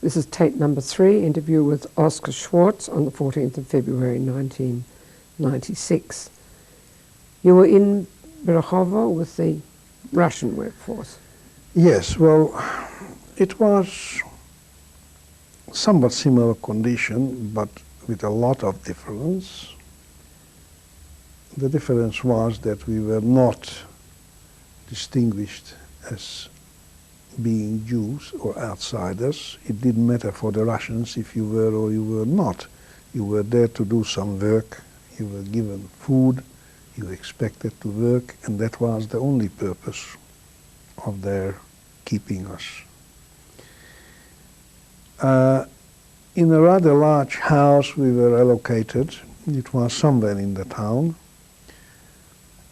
This is tape number 3, interview with Oscar Schwarz on the 14th of February 1996. You were in Berechovo with the Russian workforce. Yes, well, it was somewhat similar condition, but with a lot of difference. The difference was that we were not distinguished as being Jews or outsiders. It didn't matter for the Russians if you were or you were not. You were there to do some work, you were given food, you were expected to work, and that was the only purpose of their keeping us. In a rather large house we were allocated. It was somewhere in the town.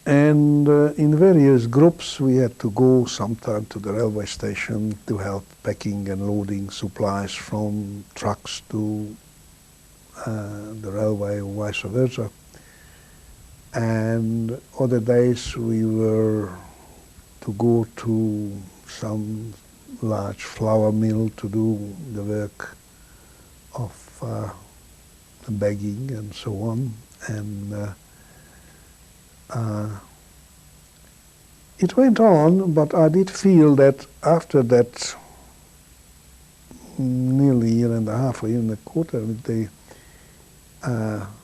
And in various groups we had to go sometime to the railway station to help packing and loading supplies from trucks to the railway or vice versa. And other days we were to go to some large flour mill to do the work of bagging and so on. And it went on, but I did feel that after that nearly a year and a half, or year and a quarter with the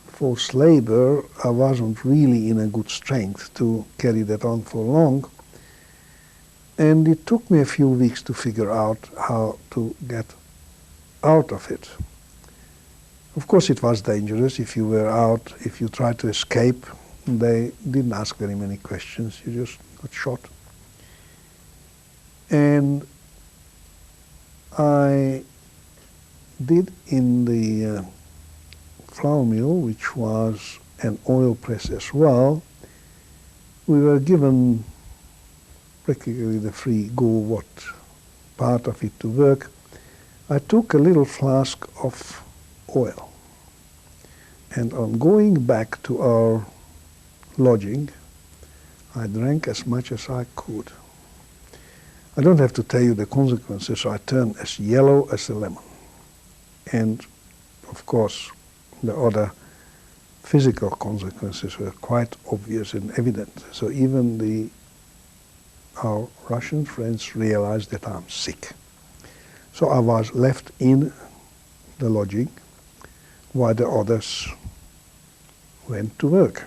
forced labor, I wasn't really in a good strength to carry that on for long. And it took me a few weeks to figure out how to get out of it. Of course it was dangerous. If you were out, if you tried to escape, they didn't ask very many questions, you just got shot. And I did in the flour mill, which was an oil press as well, we were given practically the free go what part of it to work. I took a little flask of oil, and on going back to our lodging, I drank as much as I could. I don't have to tell you the consequences. I turned as yellow as a lemon. And of course, the other physical consequences were quite obvious and evident. So even our Russian friends realized that I'm sick. So I was left in the lodging while the others went to work.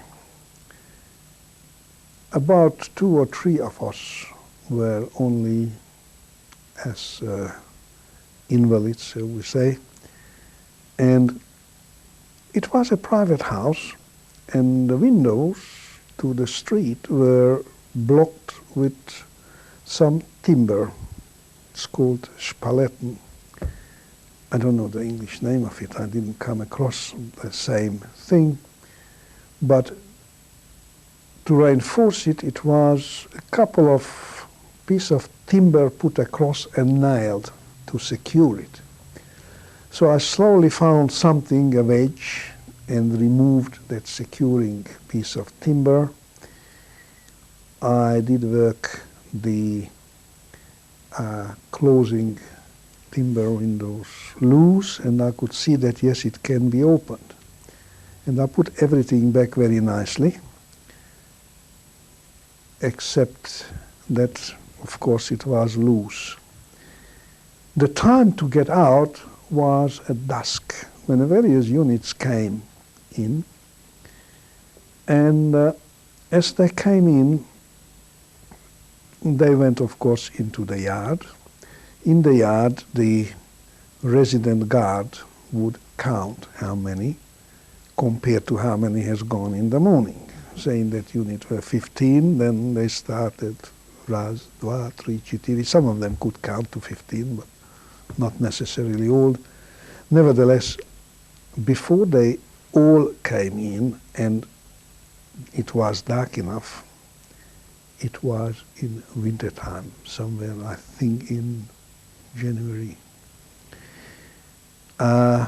About 2 or 3 of us were only as invalids, shall we say. And it was a private house, and the windows to the street were blocked with some timber. It's called spaletten. I don't know the English name of it. I didn't come across the same thing. But to reinforce it, it was a couple of pieces of timber put across and nailed to secure it. So I slowly found something, a wedge, and removed that securing piece of timber. I did work the closing timber windows loose, and I could see that, yes, it can be opened. And I put everything back very nicely, except that, of course, it was loose. The time to get out was at dusk, when the various units came in. And as they came in, they went, of course, into the yard. In the yard, the resident guard would count how many compared to how many has gone in the morning. Saying that unit were 15, then they started raz, dva, tri, čtyři. Some of them could count to 15, but not necessarily all. Nevertheless, before they all came in and it was dark enough, it was in winter time, somewhere, I think, in January. I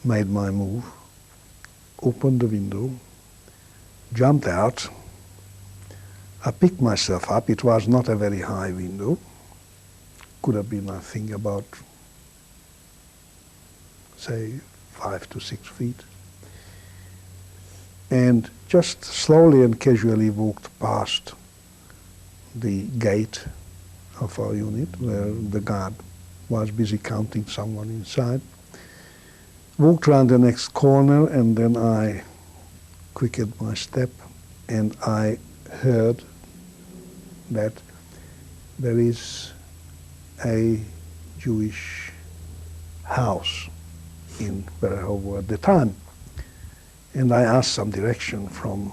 made my move, opened the window, jumped out. I picked myself up. It was not a very high window. Could have been, I think, about, say, 5 to 6 feet. And just slowly and casually walked past the gate of our unit where the guard was busy counting someone inside. Walked around the next corner, and then I quickened my step, and I heard that there is a Jewish house in Berehovo at the time. And I asked some direction from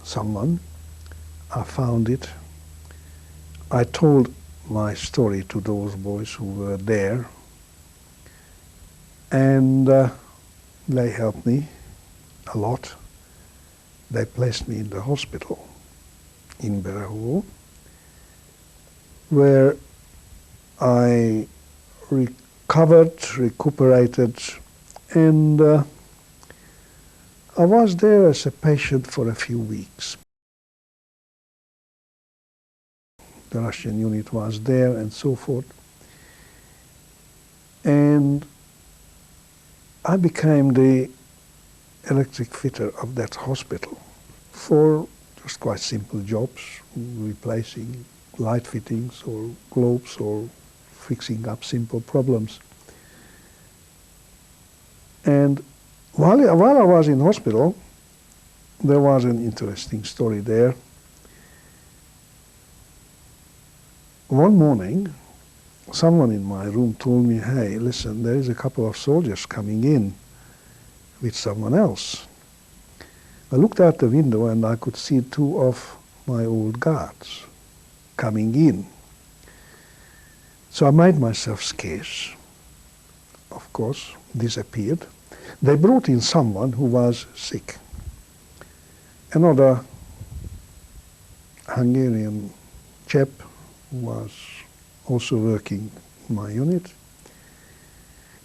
someone. I found it. I told my story to those boys who were there, and they helped me a lot. They placed me in the hospital in Berehovo, where I recovered, recuperated, and I was there as a patient for a few weeks. The Russian unit was there and so forth. And I became the electric fitter of that hospital for just quite simple jobs, replacing light fittings or globes or fixing up simple problems. And while I was in hospital, there was an interesting story there. One morning, someone in my room told me, hey, listen, there is a couple of soldiers coming in with someone else. I looked out the window and I could see two of my old guards coming in. So I made myself scarce, of course, disappeared. They brought in someone who was sick. Another Hungarian chap who was also working in my unit.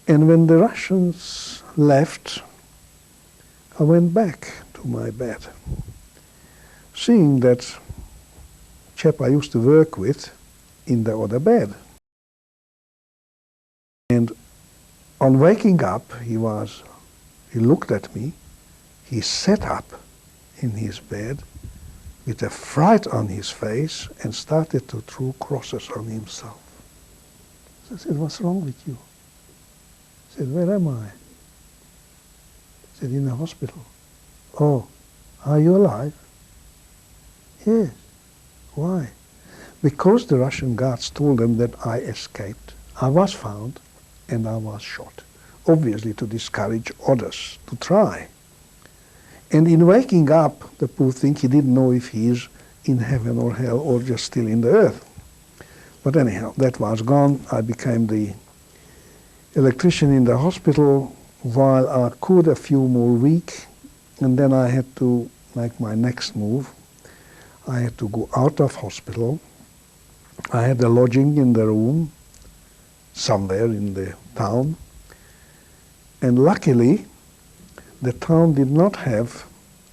And when the Russians left, I went back to my bed, seeing that chap I used to work with in the other bed. And on waking up, he looked at me, he sat up in his bed with a fright on his face and started to throw crosses on himself. So I said, what's wrong with you? He said, where am I? I said, in the hospital. Oh, are you alive? Yes. Why? Because the Russian guards told them that I escaped. I was found and I was shot, obviously to discourage others to try. And in waking up, the poor thing, he didn't know if he is in heaven or hell or just still in the earth. But anyhow, that was gone. I became the electrician in the hospital while I could a few more weeks, and then I had to make my next move. I had to go out of hospital. I had a lodging in the room somewhere in the town, and luckily the town did not have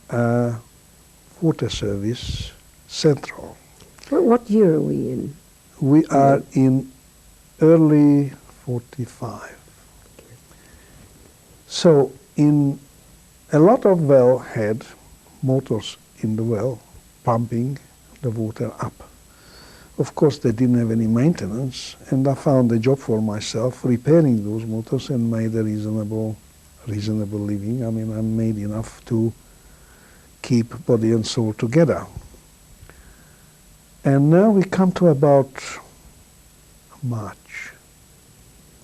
a water service central. What year are we in? We are in early 45. So in a lot of well had motors in the well pumping the water up. Of course, they didn't have any maintenance, and I found a job for myself repairing those motors and made a reasonable living. I mean, I made enough to keep body and soul together. And now we come to about March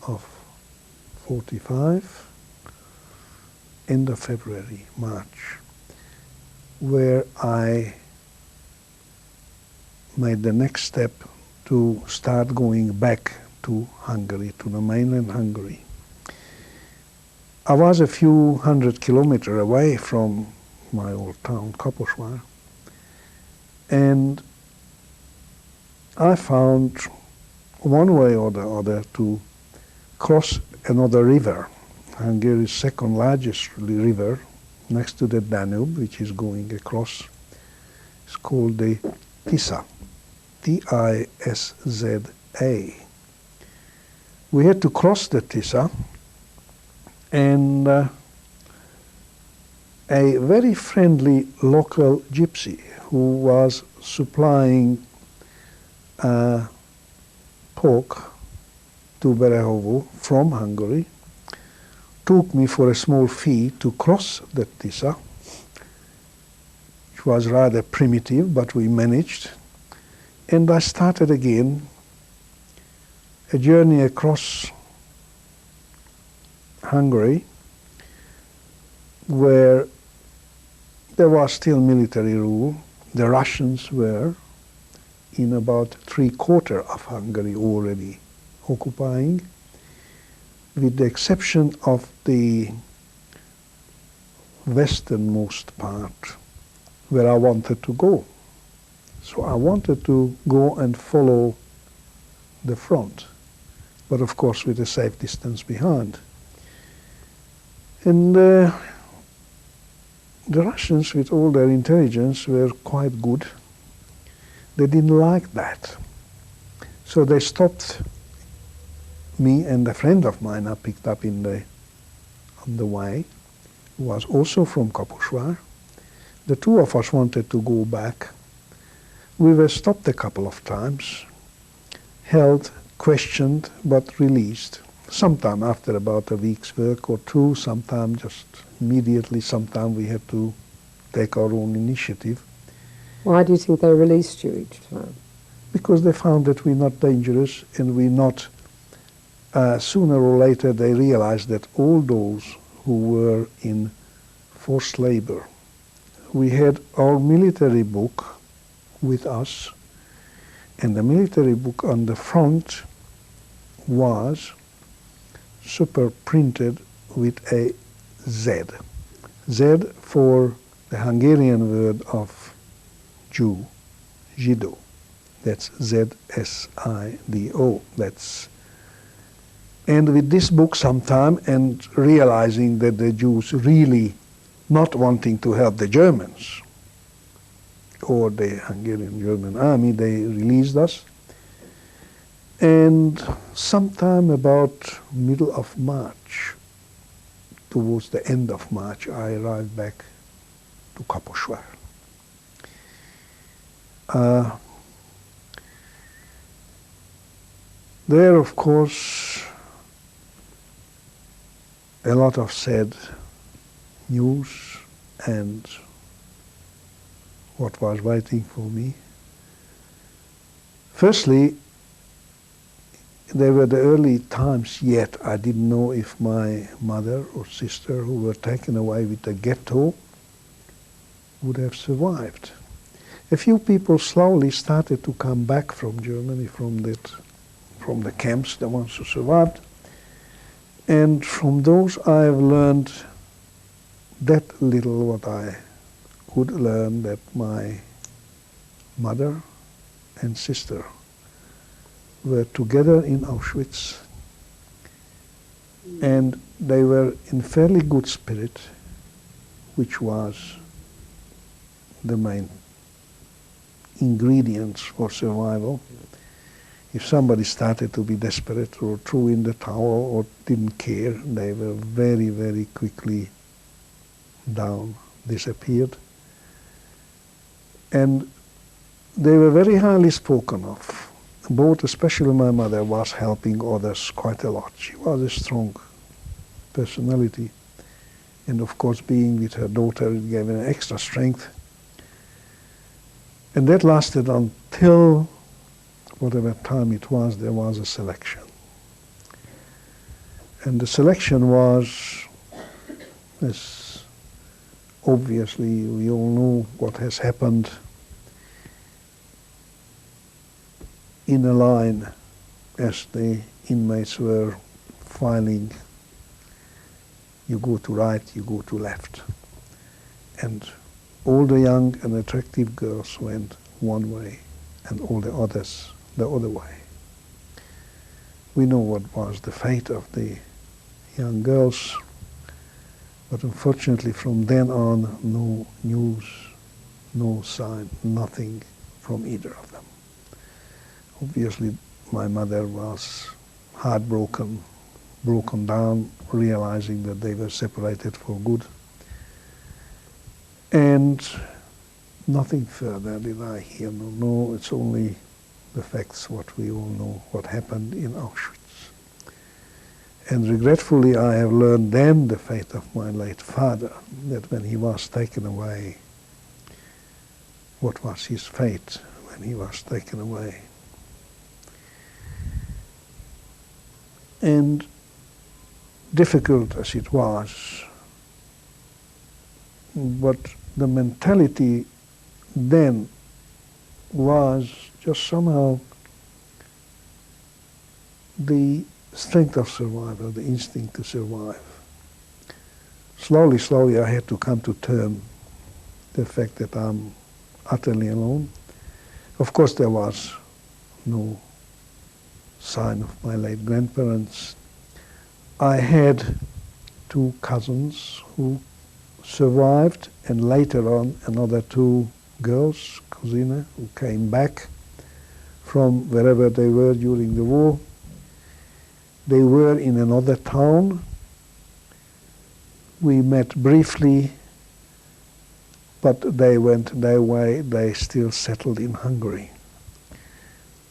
of 45, end of February, March, where I made the next step to start going back to Hungary, to the mainland Hungary. I was a few hundred kilometers away from my old town, Kaposvár, and I found one way or the other to cross another river, Hungary's second largest river, next to the Danube, which is going across. It's called the Tisa, T-I-S-Z-A. We had to cross the Tisa, and a very friendly local gypsy who was supplying pork to Berehovo from Hungary took me for a small fee to cross the Tisa, which was rather primitive, but we managed. And I started again a journey across Hungary, where there was still military rule. The Russians were in about 3/4 of Hungary already occupying, with the exception of the westernmost part where I wanted to go. So I wanted to go and follow the front, but of course with a safe distance behind. And the Russians, with all their intelligence, were quite good. They didn't like that. So they stopped me and a friend of mine I picked up on the way, who was also from Kaposvár. The two of us wanted to go back. We were stopped a couple of times, held, questioned, but released. Sometime after about a week's work or two, sometime just immediately, sometime we had to take our own initiative. Why do you think they released you each time? Because they found that we're not dangerous, and we're not, sooner or later they realized that all those who were in forced labor, we had our military book with us, and the military book on the front was super printed with a Z. Z for the Hungarian word of Jew, Žido. That's Z-S-I-D-O. And with this book sometime, and realizing that the Jews really not wanting to help the Germans or the Hungarian German army, they released us. And sometime about middle of March, towards the end of March, I arrived back to Kaposvár. There, of course, a lot of sad news and what was waiting for me. Firstly, there were the early times yet I didn't know if my mother or sister, who were taken away with the ghetto, would have survived. A few people slowly started to come back from Germany, from the camps, the ones who survived. And from those I have learned that little what I could learn, that my mother and sister were together in Auschwitz, and they were in fairly good spirit, which was the main ingredients for survival. If somebody started to be desperate or threw in the towel or didn't care, they were very, very quickly down, disappeared. And they were very highly spoken of. Both, especially my mother, was helping others quite a lot. She was a strong personality. And of course, being with her daughter, it gave her extra strength. And that lasted until whatever time it was, there was a selection. And the selection was, as obviously we all know what has happened, in a line as the inmates were filing. You go to right, you go to left. And all the young and attractive girls went one way, and all the others the other way. We know what was the fate of the young girls, but unfortunately from then on, no news, no sign, nothing from either of them. Obviously, my mother was heartbroken, broken down, realizing that they were separated for good. And nothing further did I hear. No, it's only the facts, what we all know, what happened in Auschwitz. And regretfully, I have learned then the fate of my late father, that when he was taken away, what was his fate when he was taken away. And difficult as it was, but the mentality then was just somehow the strength of survival, the instinct to survive. Slowly, I had to come to terms with the fact that I'm utterly alone. Of course, there was no sign of my late grandparents. I had two cousins who survived, and later on another two girls, cousine, who came back from wherever they were during the war. They were in another town. We met briefly, but they went their way. They still settled in Hungary.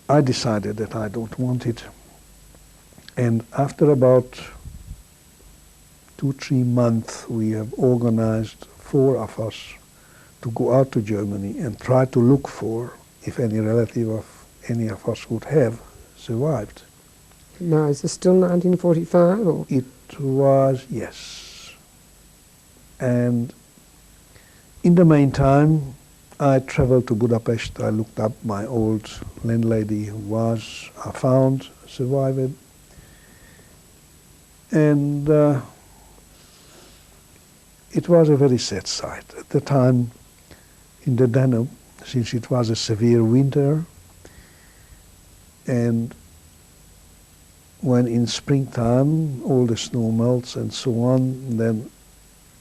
I decided that I don't want it. And after about 2-3 months, we have organized 4 of us to go out to Germany and try to look for if any relative of any of us would have survived. Now, is this still 1945? Or? It was, yes. And in the meantime, I traveled to Budapest. I looked up my old landlady who I found, survived. And it was a very sad sight. At the time, in the Danube, since it was a severe winter, and when in springtime all the snow melts and so on, then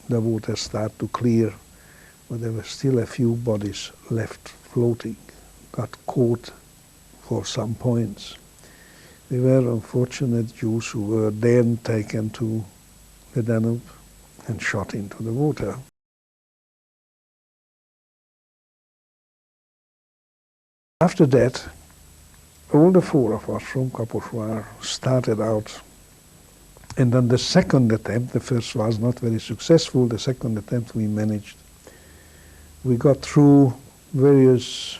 the water started to clear, but there were still a few bodies left floating, got caught for some points. They were unfortunate Jews who were then taken to the Danube and shot into the water. After that, all the 4 of us from Kaposvár started out, and then the second attempt, the first was not very successful, the second attempt we managed. We got through various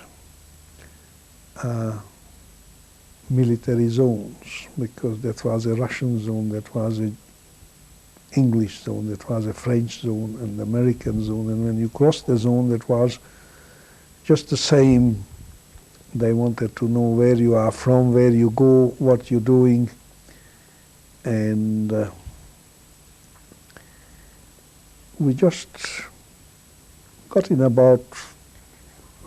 military zones, because that was a Russian zone, that was an English zone, that was a French zone, and American zone, and when you crossed the zone, that was just the same. They wanted to know where you are from, where you go, what you're doing, and we just got in about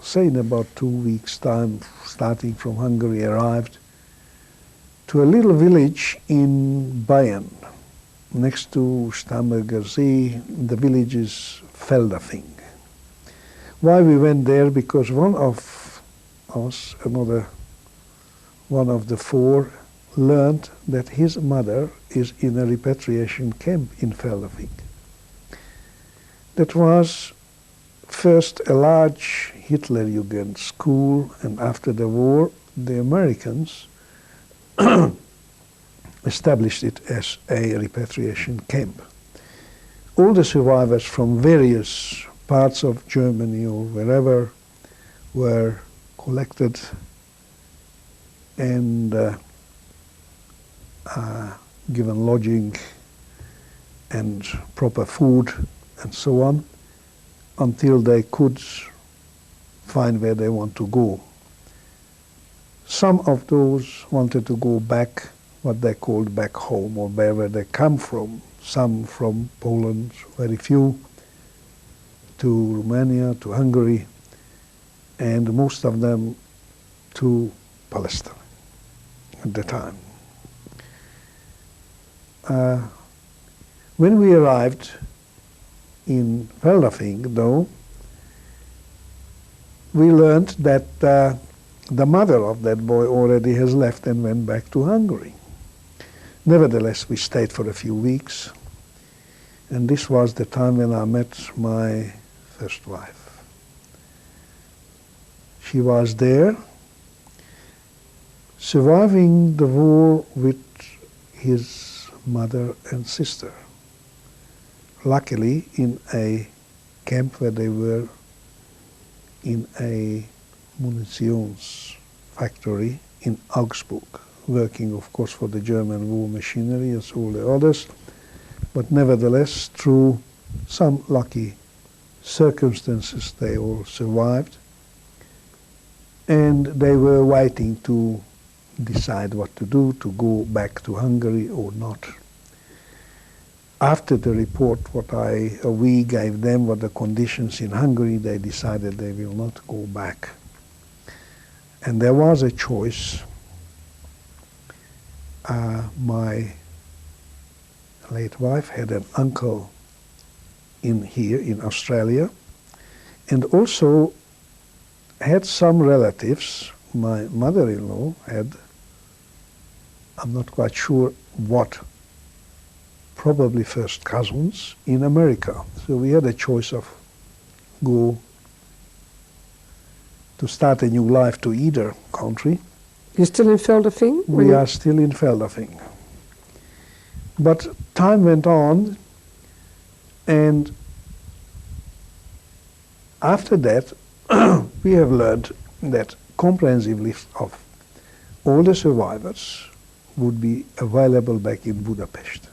2 weeks' time, starting from Hungary, arrived to a little village in Bayern, next to Starnberger See. The village is Feldafing. Why we went there? Because one of us, one of the 4, learned that his mother is in a repatriation camp in Feldafing. That was first a large Hitlerjugend school, and after the war, the Americans established it as a repatriation camp. All the survivors from various parts of Germany or wherever were collected and given lodging and proper food and so on, until they could find where they want to go. Some of those wanted to go back, what they called back home, or wherever they come from. Some from Poland, very few, to Romania, to Hungary, and most of them to Palestine at the time. When we arrived in Feldafing, though, we learned that the mother of that boy already has left and went back to Hungary. Nevertheless, we stayed for a few weeks, and this was the time when I met my first wife. She was there, surviving the war with his mother and sister. Luckily, in a camp where they were in a munitions factory in Augsburg, working, of course, for the German war machinery as all the others, but nevertheless, through some lucky circumstances, they all survived, and they were waiting to decide what to do, to go back to Hungary or not. After the report, we gave them, what the conditions in Hungary, they decided they will not go back. And there was a choice. My late wife had an uncle here in Australia, and also had some relatives. My mother-in-law had, I'm not quite sure what, probably first cousins in America. So we had a choice of go to start a new life to either country. You're still in Feldafing? We are still in Feldafing. But time went on, and after that we have learned that comprehensive list of all the survivors would be available back in Budapest.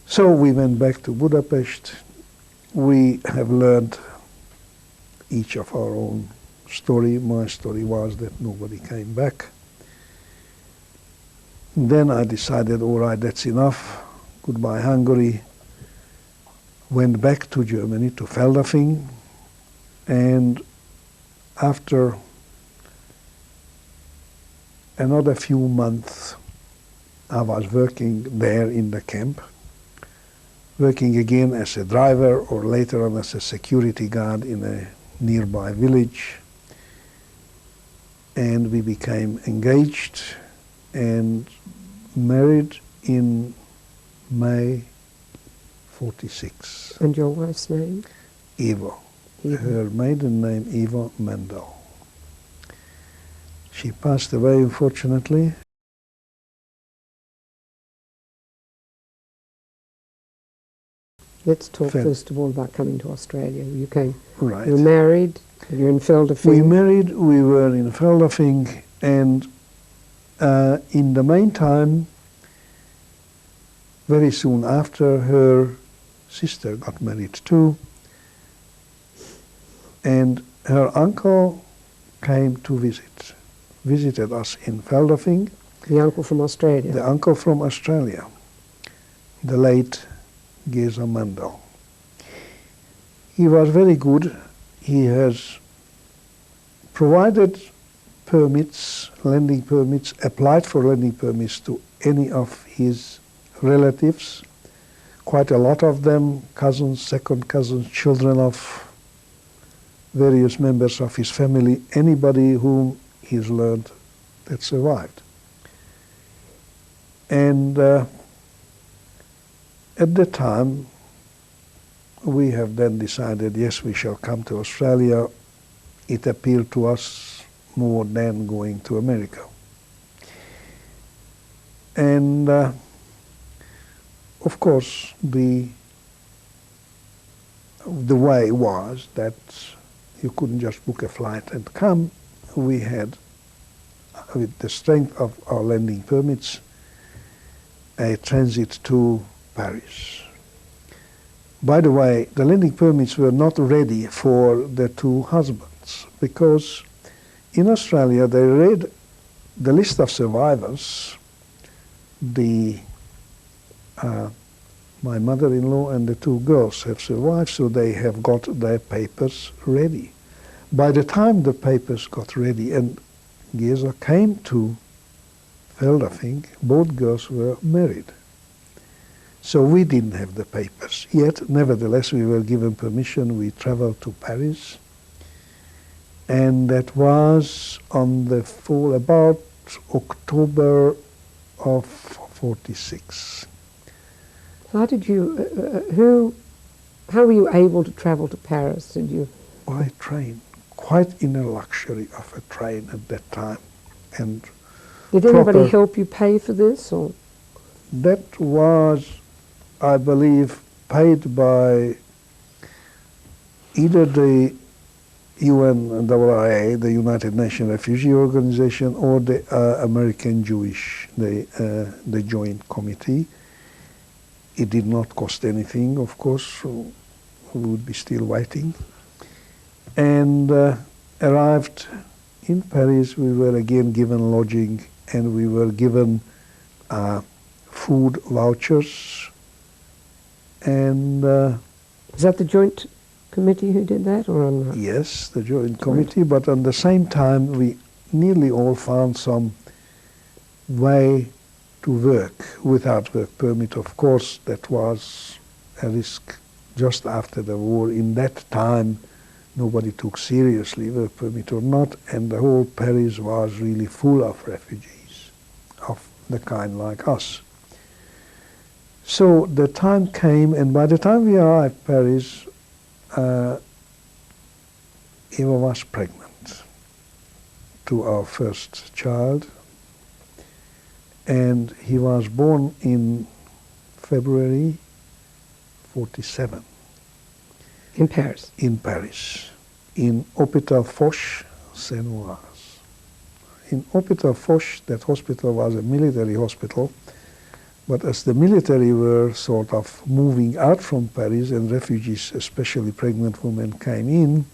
So we went back to Budapest. We have learned each of our own story. My story was that nobody came back. Then I decided, all right, that's enough. Goodbye, Hungary. Went back to Germany, to Feldafing, and after another few months, I was working there in the camp, working again as a driver or later on as a security guard in a nearby village. And we became engaged and married in May 46. And your wife's name? Eva. Her maiden name, Eva Mendel. She passed away, unfortunately. Let's talk first of all about coming to Australia. You came, right. You were married, you're in Feldafing. We married, we were in Feldafing, and in the meantime, very soon after, her sister got married too, and her uncle came to visited us in Feldafing. The uncle from Australia? The uncle from Australia, the late Geza Mendel. He was very good. He has provided permits, lending permits, applied for lending permits to any of his relatives, quite a lot of them, cousins, second cousins, children of various members of his family, anybody whom he's learned that survived. And at the time, we have then decided, yes, we shall come to Australia. It appealed to us more than going to America. And of course, the way was that you couldn't just book a flight and come. We had, with the strength of our lending permits, a transit to Paris. By the way, the lending permits were not ready for the two husbands because in Australia they read the list of survivors, my mother-in-law and the two girls have survived, so they have got their papers ready. By the time the papers got ready and Geza came to Feldafing, both girls were married. So we didn't have the papers yet. Nevertheless, we were given permission. We traveled to Paris. and that was on the fall about October of 46. How did you, how were you able to travel to Paris? Did you? By train, quite in a luxury of a train at that time. And Did anybody help you pay for this? Or? That was, I believe, paid by either the UNRWA, the United Nations Refugee Organization, or the American Jewish, the joint committee. It did not cost anything, of course, so we would be still waiting. And arrived in Paris, we were again given lodging, and we were given food vouchers. And is that the joint committee who did that, or on? Yes, the joint committee. But at the same time, we nearly all found some way to work without work permit. Of course, that was a risk just after the war. In that time, nobody took seriously work permit or not, and the whole Paris was really full of refugees of the kind like us. So the time came, and by the time we arrived in Paris, Eva was pregnant to our first child, and he was born in February 47. In Paris? In Paris, in Hôpital Foch, Saint-Oise. In Hôpital Foch, that hospital was a military hospital, but as the military were sort of moving out from Paris and refugees, especially pregnant women, came in,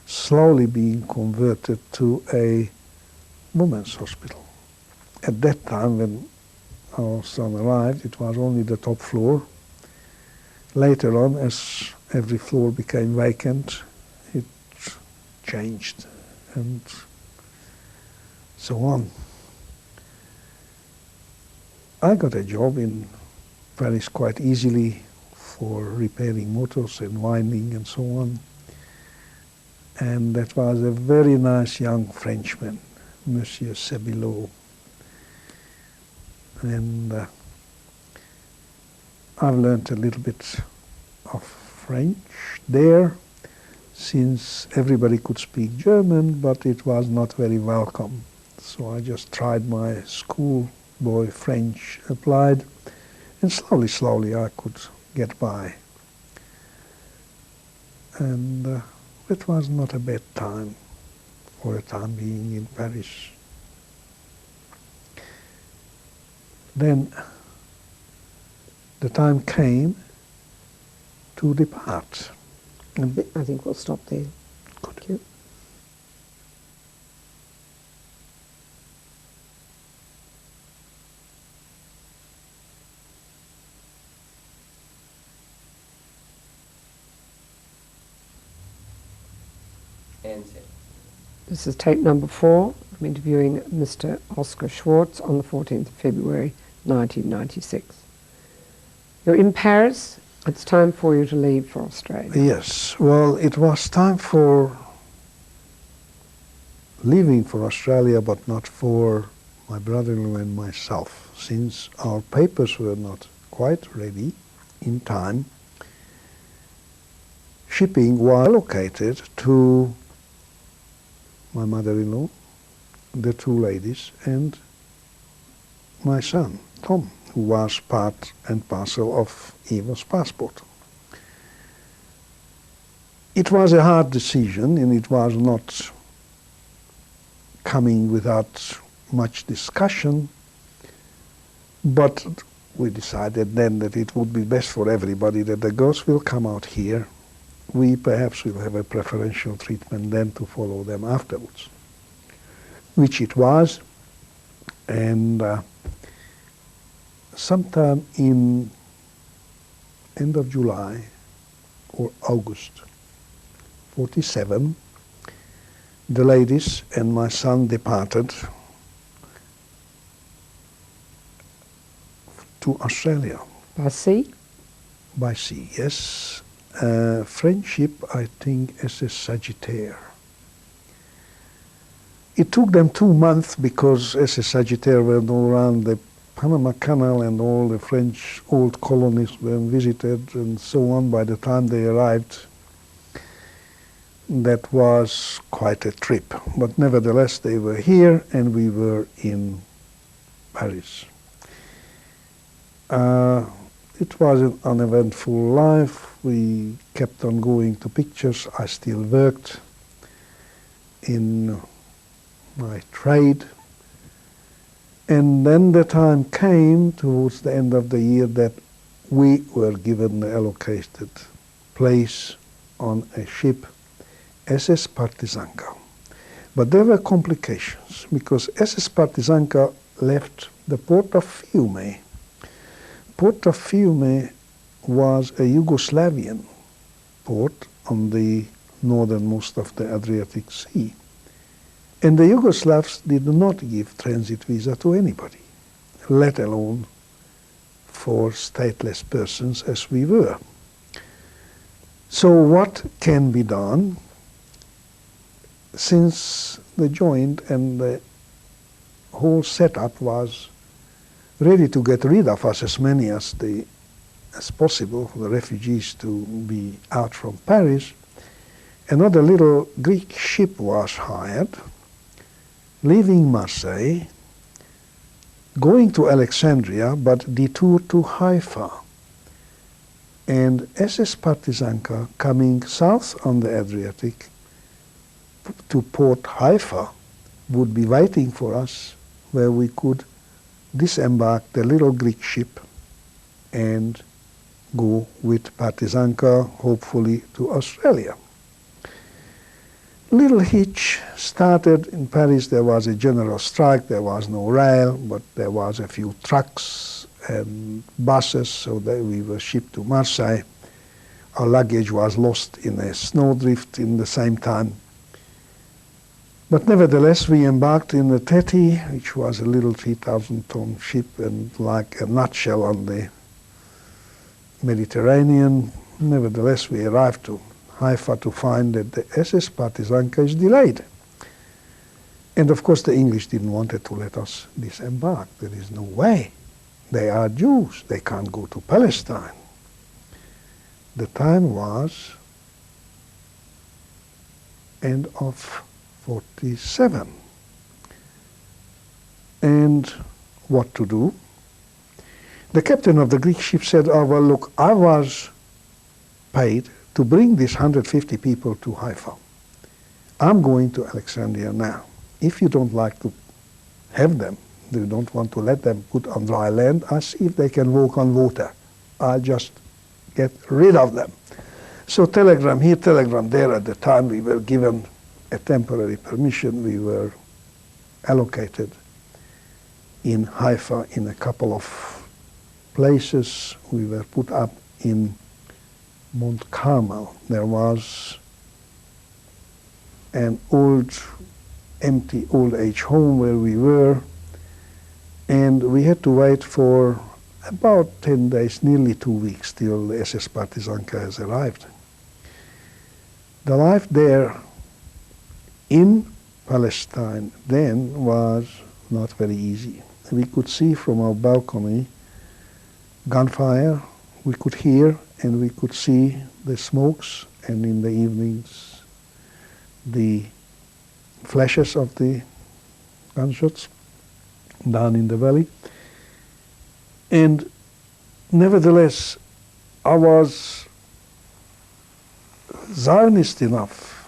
slowly being converted to a women's hospital. At that time, when our son arrived, it was only the top floor. Later on, as every floor became vacant, it changed, and so on. I got a job in Paris quite easily for repairing motors and winding and so on. And that was a very nice young Frenchman, Monsieur Sebilot. And I've learned a little bit of French there, since everybody could speak German, but it was not very welcome. So I just tried my schoolboy French, applied, and slowly I could get by. And it was not a bad time for a time being in Paris. Then the time came to depart. I think we'll stop there. Good. Thank you. This is tape number 4. I'm interviewing Mr. Oscar Schwarz on the 14th of February 1996. You're in Paris. It's time for you to leave for Australia. Yes, well, it was time for leaving for Australia, but not for my brother-in-law and myself, since our papers were not quite ready in time. Shipping was allocated to my mother-in-law, the 2 ladies, and my son, Tom, who was part and parcel of Eva's passport. It was a hard decision, and it was not coming without much discussion, but we decided then that it would be best for everybody that the girls will come out here. We perhaps will have a preferential treatment then to follow them afterwards, which it was. And sometime in end of July or August 47, the ladies and my son departed to Australia. By sea? By sea, yes. French ship, I think, as a Sagittaire. It took them 2 months because SS Sagittaire went all around the Panama Canal and all the French old colonies were visited and so on. By the time they arrived, that was quite a trip. But nevertheless, they were here and we were in Paris. It was an uneventful life. We kept on going to pictures. I still worked in my trade. And then the time came towards the end of the year that we were given the allocated place on a ship, SS Partizanka. But there were complications because SS Partizanka left the port of Fiume. Port of Fiume was a Yugoslavian port on the northernmost of the Adriatic Sea. And the Yugoslavs did not give transit visa to anybody, let alone for stateless persons as we were. So what can be done? Since the joint and the whole setup was ready to get rid of us, as many as possible, for the refugees to be out from Paris, another little Greek ship was hired, leaving Marseille, going to Alexandria, but detoured to Haifa. And SS Partizanka coming south on the Adriatic to Port Haifa would be waiting for us, where we could disembark the little Greek ship and go with Partizanka, hopefully, to Australia. Little hitch started in Paris. There was a general strike. There was no rail, but there was a few trucks and buses, so that we were shipped to Marseille. Our luggage was lost in a snowdrift in the same time. But nevertheless, we embarked in the Teti, which was a little 3,000-ton ship, and like a nutshell on the Mediterranean. Nevertheless, we arrived to Haifa to find that the SS Partizanka is delayed. And of course, the English didn't want to let us disembark. There is no way. They are Jews. They can't go to Palestine. The time was end of 47. And what to do? The captain of the Greek ship said, oh, well, look, I was paid to bring these 150 people to Haifa. I'm going to Alexandria now. If you don't like to have them, you don't want to let them put on dry land, I see if they can walk on water. I'll just get rid of them. So telegram here, telegram there. At the time we were given a temporary permission. We were allocated in Haifa in a couple of places. We were put up in Mount Carmel. There was an old, empty old age home where we were, and we had to wait for about 10 days, nearly 2 weeks, till the SS Partizanka has arrived. The life there in Palestine then was not very easy. We could see from our balcony gunfire, we could hear and we could see the smokes, and in the evenings the flashes of the gunshots down in the valley. And nevertheless, I was Zionist enough.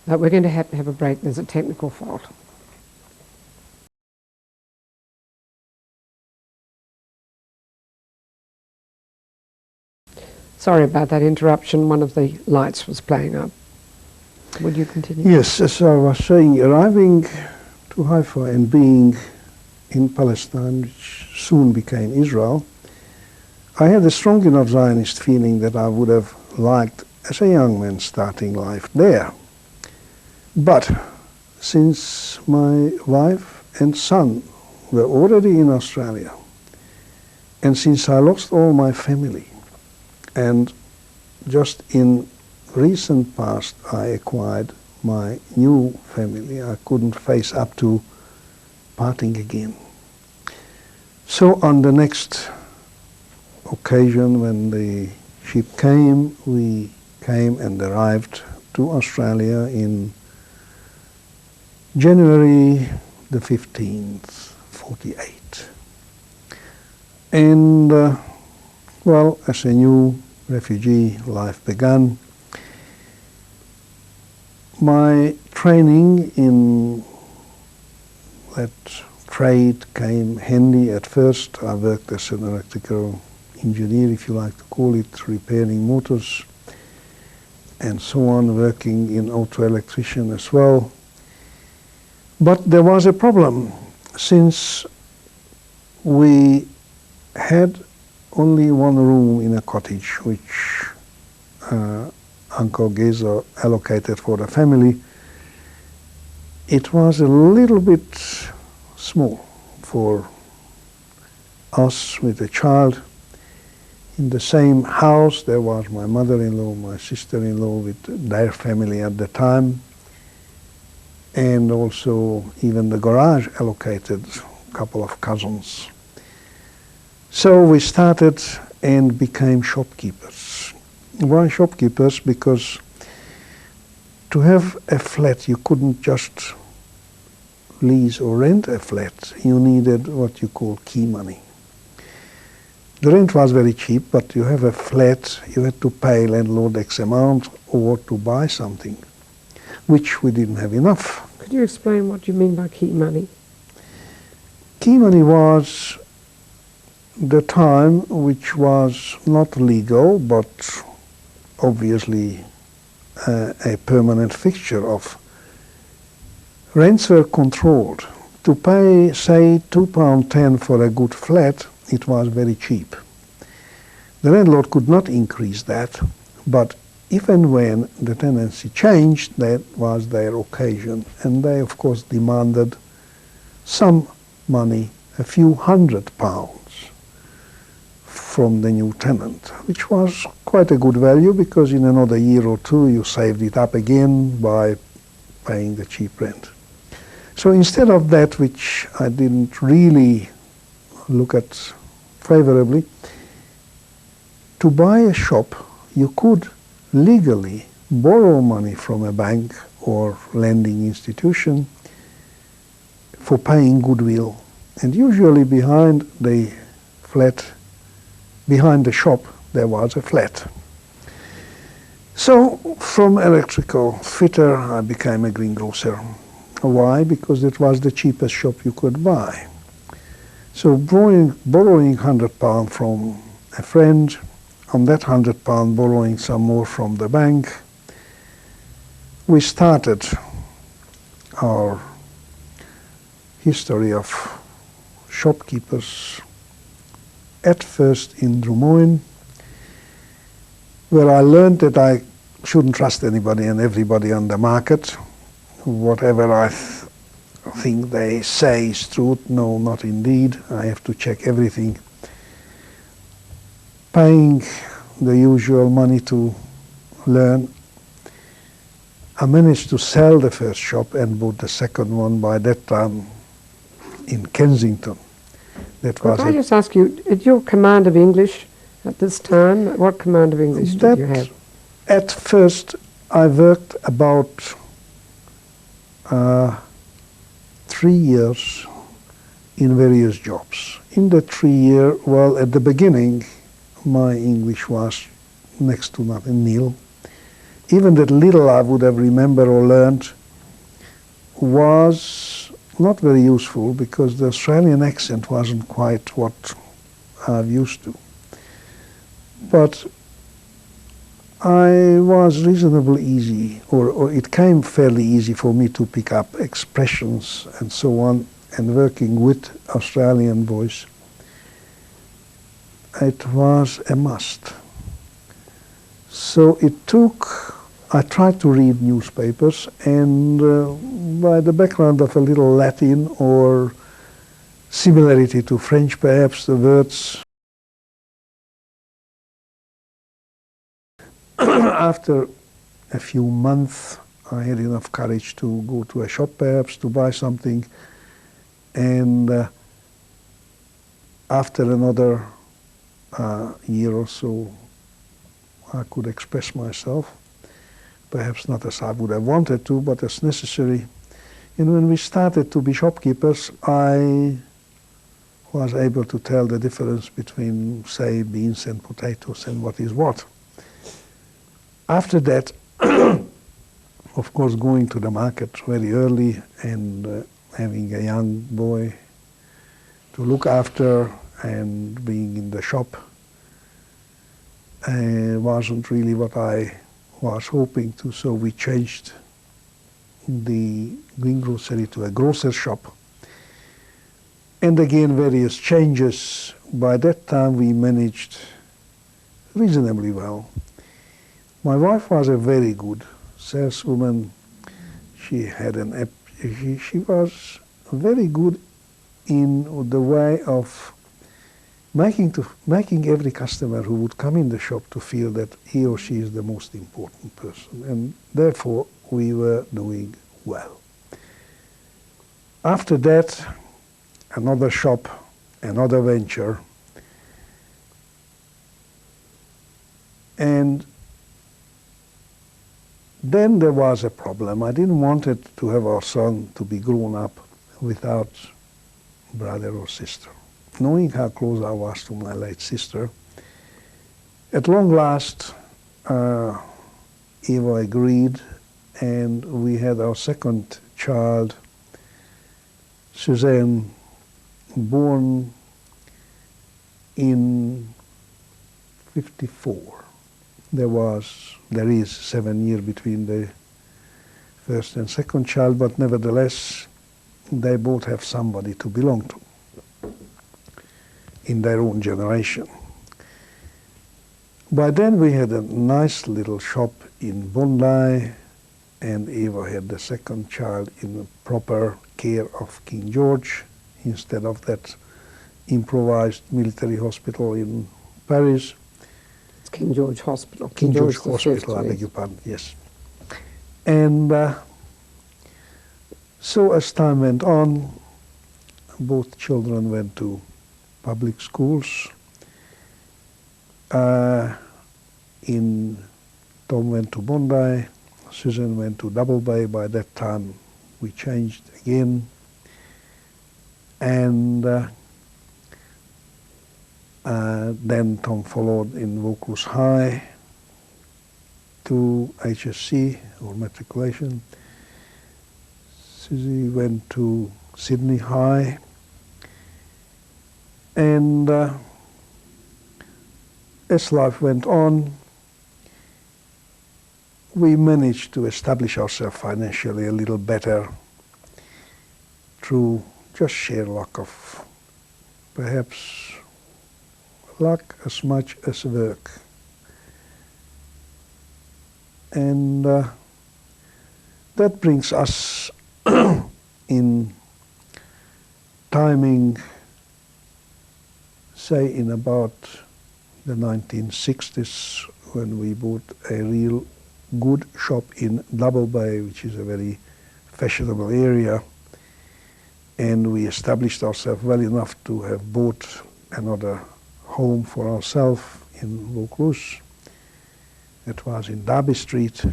But we're going to have a break. There's a technical fault. Sorry about that interruption. One of the lights was playing up. Would you continue? Yes, as I was saying, arriving to Haifa and being in Palestine, which soon became Israel, I had a strong enough Zionist feeling that I would have liked, as a young man, starting life there. But since my wife and son were already in Australia, and since I lost all my family, and just in recent past I acquired my new family. I couldn't face up to parting again. So on the next occasion when the ship came, we came and arrived to Australia in January the 15th, 48. And well, as a new refugee life began, my training in that trade came handy. At first I worked as an electrical engineer, if you like to call it, repairing motors and so on, working in auto electrician as well. But there was a problem, since we had only one room in a cottage which Uncle Geza allocated for the family. It was a little bit small for us with a child. In the same house there was my mother-in-law, my sister-in-law with their family at the time, and also even the garage allocated a couple of cousins. So we started and became shopkeepers. Why shopkeepers? Because to have a flat you couldn't just lease or rent a flat. You needed what you call key money. The rent was very cheap, but you have a flat, you had to pay landlord X amount or to buy something, which we didn't have enough. Could you explain what you mean by key money? Key money was the time which was not legal, but obviously a permanent fixture of. Rents were controlled. To pay, say, £2.10 for a good flat, it was very cheap. The landlord could not increase that, but if and when the tenancy changed, that was their occasion, and they of course demanded some money, a few £100 from the new tenant, which was quite a good value, because in another year or two you saved it up again by paying the cheap rent. So instead of that, which I didn't really look at favorably, to buy a shop you could legally borrow money from a bank or lending institution for paying goodwill. And usually behind the flat, behind the shop, there was a flat. So from electrical fitter I became a greengrocer. Why? Because it was the cheapest shop you could buy. So borrowing £100 from a friend, on that £100 borrowing some more from the bank, we started our history of shopkeepers, at first in Drumoin, where I learned that I shouldn't trust anybody and everybody on the market. Whatever I think they say is truth, no, not indeed. I have to check everything. Paying the usual money to learn. I managed to sell the first shop and bought the second one by that time in Kensington. That was Could I just ask you, did your command of English at this time, what command of English did you have? At first I worked about 3 years in various jobs. In the 3 year, well, at the beginning my English was next to nothing, nil. Even that little I would have remembered or learned was not very useful, because the Australian accent wasn't quite what I'm used to. But I was reasonably easy, or it came fairly easy for me to pick up expressions and so on, and working with Australian boys, it was a must. So it took, I tried to read newspapers, and by the background of a little Latin or similarity to French perhaps, the words after a few months I had enough courage to go to a shop perhaps to buy something, and after another year or so I could express myself, perhaps not as I would have wanted to, but as necessary. And when we started to be shopkeepers, I was able to tell the difference between, say, beans and potatoes and what is what. After that, of course, going to the market very early and having a young boy to look after and being in the shop wasn't really what I was hoping to, so we changed the greengrocery to a grocer's shop. And again, various changes. By that time, we managed reasonably well. My wife was a very good saleswoman. She was very good in the way of making every customer who would come in the shop to feel that he or she is the most important person, and therefore we were doing well. After that, another shop, another venture, and then there was a problem. I didn't want it to have our son to be grown up without brother or sister. Knowing how close I was to my late sister, at long last, Eva agreed, and we had our second child, Suzanne, born in '54. There is 7 years between the first and second child, but nevertheless, they both have somebody to belong to in their own generation. By then we had a nice little shop in Bondi, and Eva had the second child in the proper care of King George instead of that improvised military hospital in Paris. It's King George Hospital. King George Hospital, I beg your pardon, yes. And so as time went on, both children went to public schools. Tom went to Bondi, Susan went to Double Bay. By that time we changed again. And then Tom followed in Vaucluse High to HSC, or matriculation. Susie went to Sydney High. And as life went on, we managed to establish ourselves financially a little better through just sheer luck of perhaps luck as much as work. And that brings us in timing, say in about the 1960s, when we bought a real good shop in Double Bay, which is a very fashionable area, and we established ourselves well enough to have bought another home for ourselves in Vaucluse. It was in Derby Street.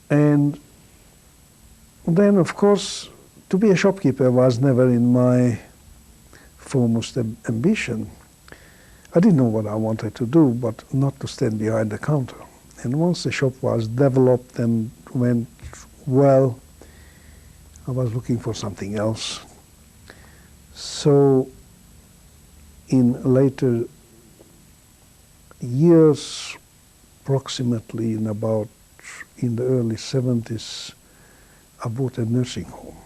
And then, of course, to be a shopkeeper was never in my foremost ambition. I didn't know what I wanted to do, but not to stand behind the counter. And once the shop was developed and went well, I was looking for something else. So in later years, approximately in the early 70s, I bought a nursing home,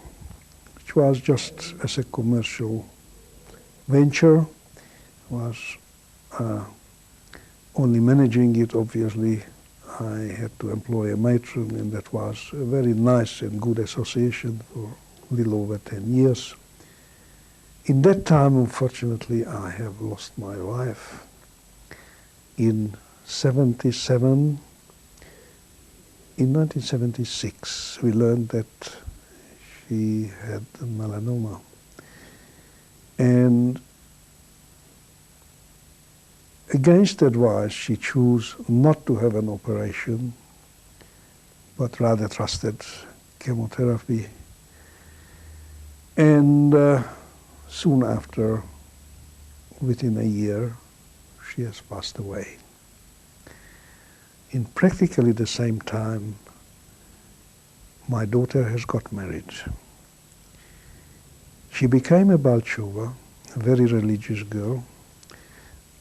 which was just as a commercial venture. Was only managing it, obviously. I had to employ a matron, and that was a very nice and good association for a little over 10 years. In that time, unfortunately, I have lost my wife. In '77, in 1976 we learned that she had melanoma. And against advice, she chose not to have an operation, but rather trusted chemotherapy. And soon after, within a year, she has passed away. In practically the same time, my daughter has got married. She became a Balchova, a very religious girl,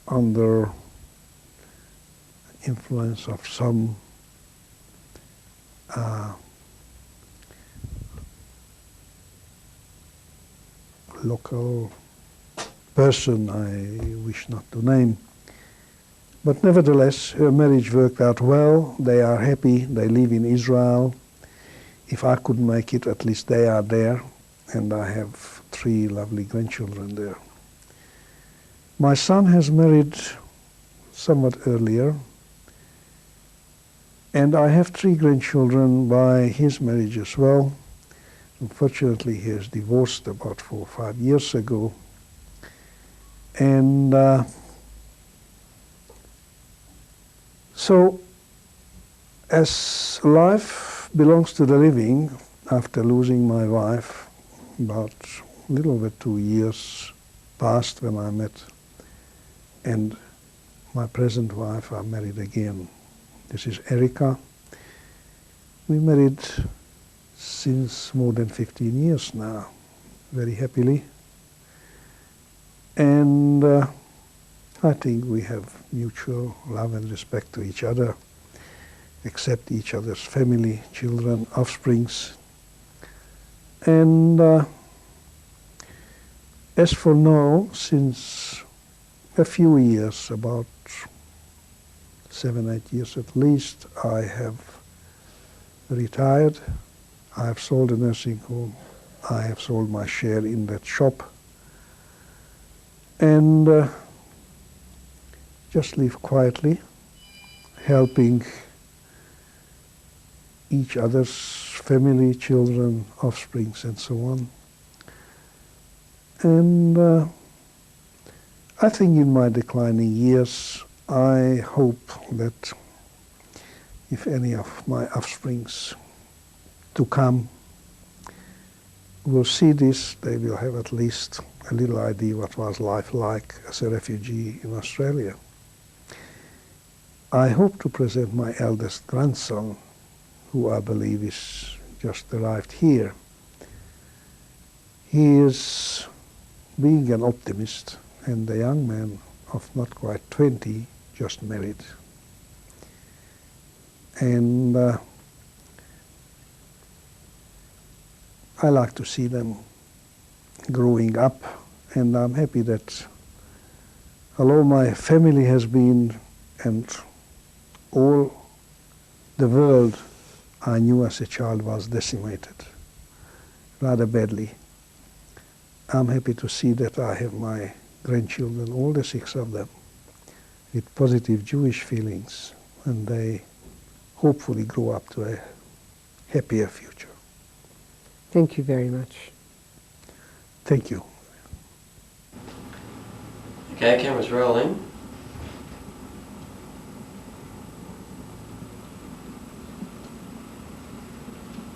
under influence of some local person I wish not to name. But nevertheless, her marriage worked out well. They are happy. They live in Israel. If I couldn't make it, at least they are there. And I have 3 lovely grandchildren there. My son has married somewhat earlier. And I have 3 grandchildren by his marriage as well. Unfortunately, he is divorced about 4 or 5 years ago. And so, as life belongs to the living, after losing my wife, about a little over 2 years passed when I met, and my present wife, I married again. This is Erika. We married since more than 15 years now, very happily. And I think we have mutual love and respect to each other, accept each other's family, children, offsprings. And as for now, since a few years, about 7, 8 years at least, I have retired. I have sold a nursing home. I have sold my share in that shop. And just live quietly, helping each other's family, children, offsprings, and so on. And I think in my declining years, I hope that if any of my offsprings to come will see this, they will have at least a little idea what was life like as a refugee in Australia. I hope to present my eldest grandson, who I believe is just arrived here. He is being an optimist and a young man of not quite 20, just married. And I like to see them growing up, and I'm happy that although my family has been, and all the world I knew as a child was decimated rather badly, I'm happy to see that I have my grandchildren, all the 6 of them, with positive Jewish feelings, and they hopefully grow up to a happier future. Thank you very much. Thank you. Okay, camera's rolling.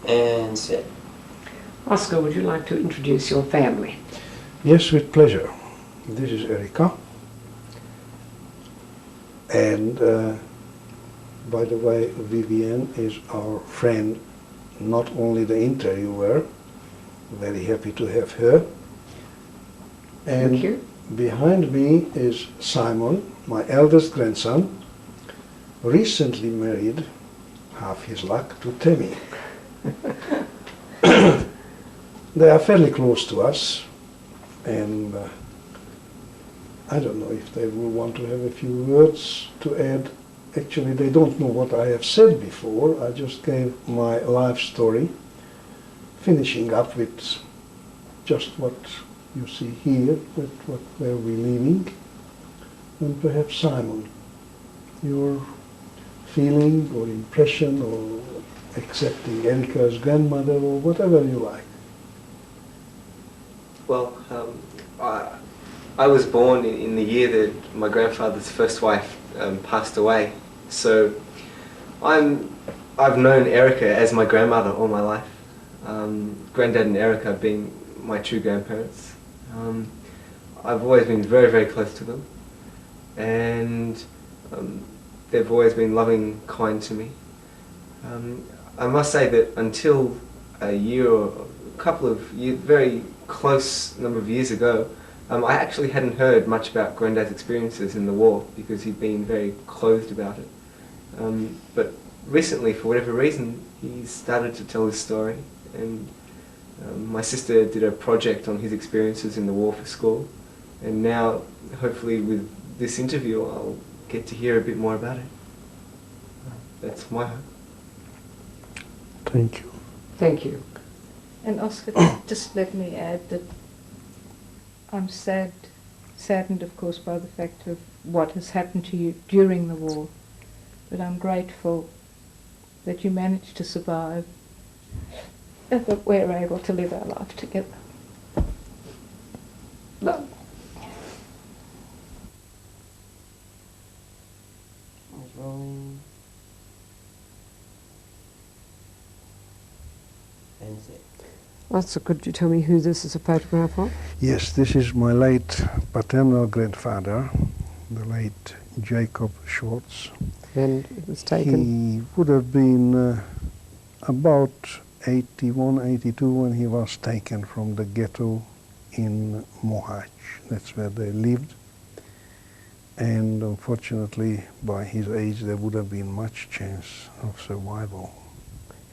And set. Oscar, would you like to introduce your family? Yes, with pleasure. This is Erika. And by the way, Vivienne is our friend, not only the interviewer, very happy to have her. And Thank you. behind me is Simon, my eldest grandson, recently married, half his luck, to Temi. They are fairly close to us, and I don't know if they will want to have a few words to add. Actually, they don't know what I have said before. I just gave my life story, finishing up with just what you see here, with what were we living. And perhaps Simon, your feeling or impression or accepting Erika as grandmother or whatever you like. Well, I was born in the year that my grandfather's first wife passed away, so I've known Erika as my grandmother all my life. Granddad and Erika being my true grandparents. I've always been very, very close to them, and they've always been loving, kind to me. I must say that until a year or a couple of years, very close number of years ago, I actually hadn't heard much about Granddad's experiences in the war because he'd been very closed about it. But recently, for whatever reason, he started to tell his story, and my sister did a project on his experiences in the war for school, and now, hopefully with this interview, I'll get to hear a bit more about it. That's my hope. Thank you. Thank you. And Oscar, just let me add that I'm saddened of course by the fact of what has happened to you during the war, but I'm grateful that you managed to survive and that we're able to live our life together. Love. Cameras rolling. And set. So could you tell me who this is a photograph of? Yes, this is my late paternal grandfather, the late Jacob Schwartz. And it was taken? He would have been about 81, 82 when he was taken from the ghetto in Mohács. That's where they lived. And unfortunately, by his age, there would have been much chance of survival.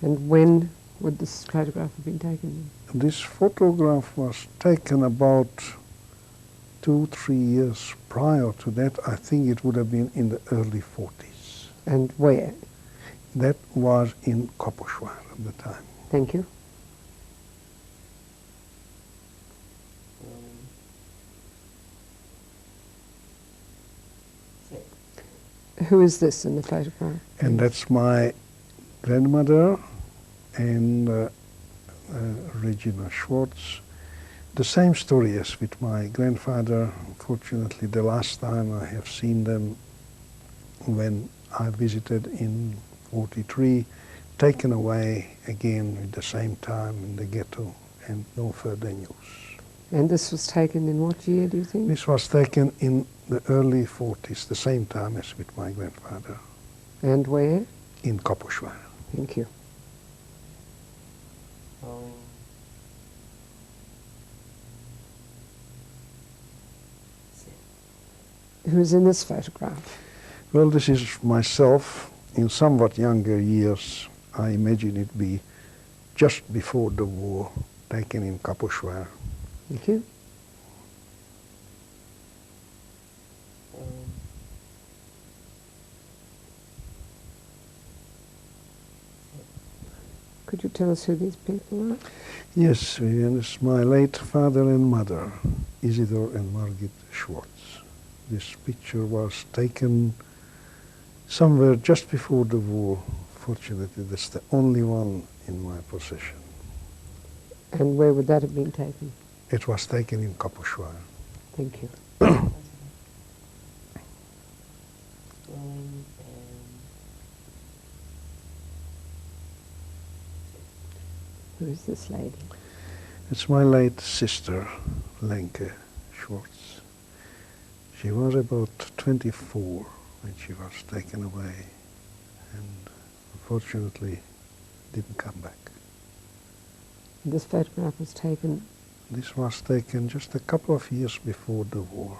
And when would this photograph have been taken? This photograph was taken about 2-3 years prior to that. I think it would have been in the early 40s. And where? That was in Kaposvár at the time. Thank you. Who is this in the photograph? And that's my grandmother and Regina Schwartz. The same story as with my grandfather. Unfortunately, the last time I have seen them when I visited in 43, taken away again at the same time in the ghetto, and no further news. And this was taken in what year, do you think? This was taken in the early 40s, the same time as with my grandfather. And where? In Kaposvár. Thank you. Rolling. Set. Who's in this photograph? Well, this is myself in somewhat younger years. I imagine it be just before the war, taken in Kaposvár. Thank you. Could you tell us who these people are? Yes, and it's my late father and mother, Isidor and Margit Schwartz. This picture was taken somewhere just before the war. Fortunately, that's the only one in my possession. And where would that have been taken? It was taken in Kaposvár. Thank you. Rolling and Who is this lady? It's my late sister, Lenke Schwartz. She was about 24 when she was taken away, and unfortunately didn't come back. This photograph was taken. This was taken just a couple of years before the war.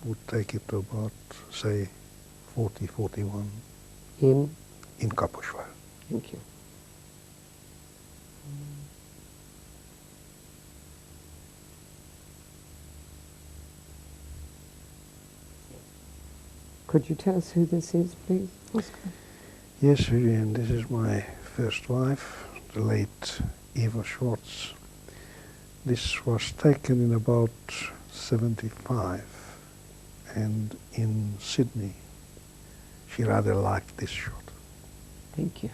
Would take it to about, say, 40, 41 In? in Kaposvár. Thank you. Could you tell us who this is, please, Oscar? Yes, Vivian, this is my first wife, the late Eva Schwartz. This was taken in about 75, and in Sydney. She rather liked this shot. Thank you.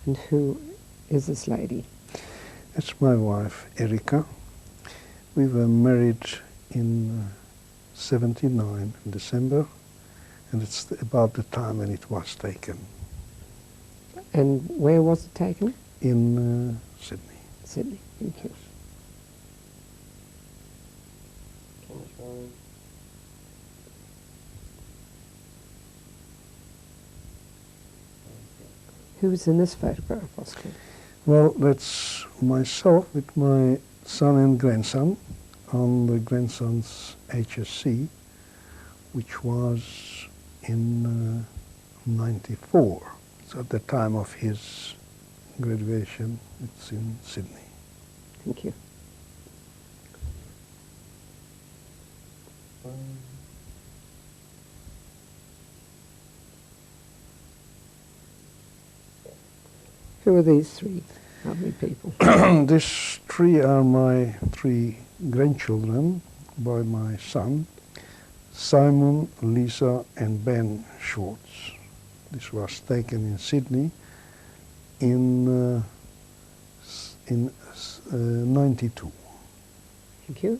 And who is this lady? That's my wife, Erika. We were married in 79, in December, and it's about the time when it was taken. And where was it taken? In Sydney. Sydney. Thank you. Cameras rolling. Who was in this photograph, Oscar? Well, that's myself with my son and grandson on the grandson's HSC, which was in 94. So at the time of his graduation, it's in Sydney. Thank you. Who are these three lovely people? These three are my three grandchildren by my son, Simon, Lisa, and Ben Schwartz. This was taken in Sydney in 92. Thank you.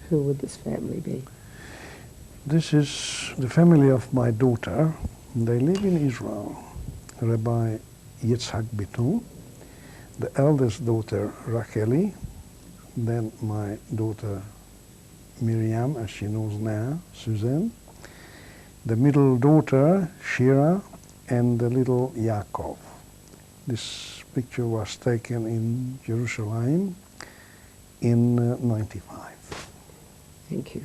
Who would this family be? This is the family of my daughter. They live in Israel. Rabbi Yitzhak Biton, the eldest daughter Racheli, then my daughter Miriam, as she knows now, Suzanne, the middle daughter Shira, and the little Yaakov. This picture was taken in Jerusalem in 95. Thank you.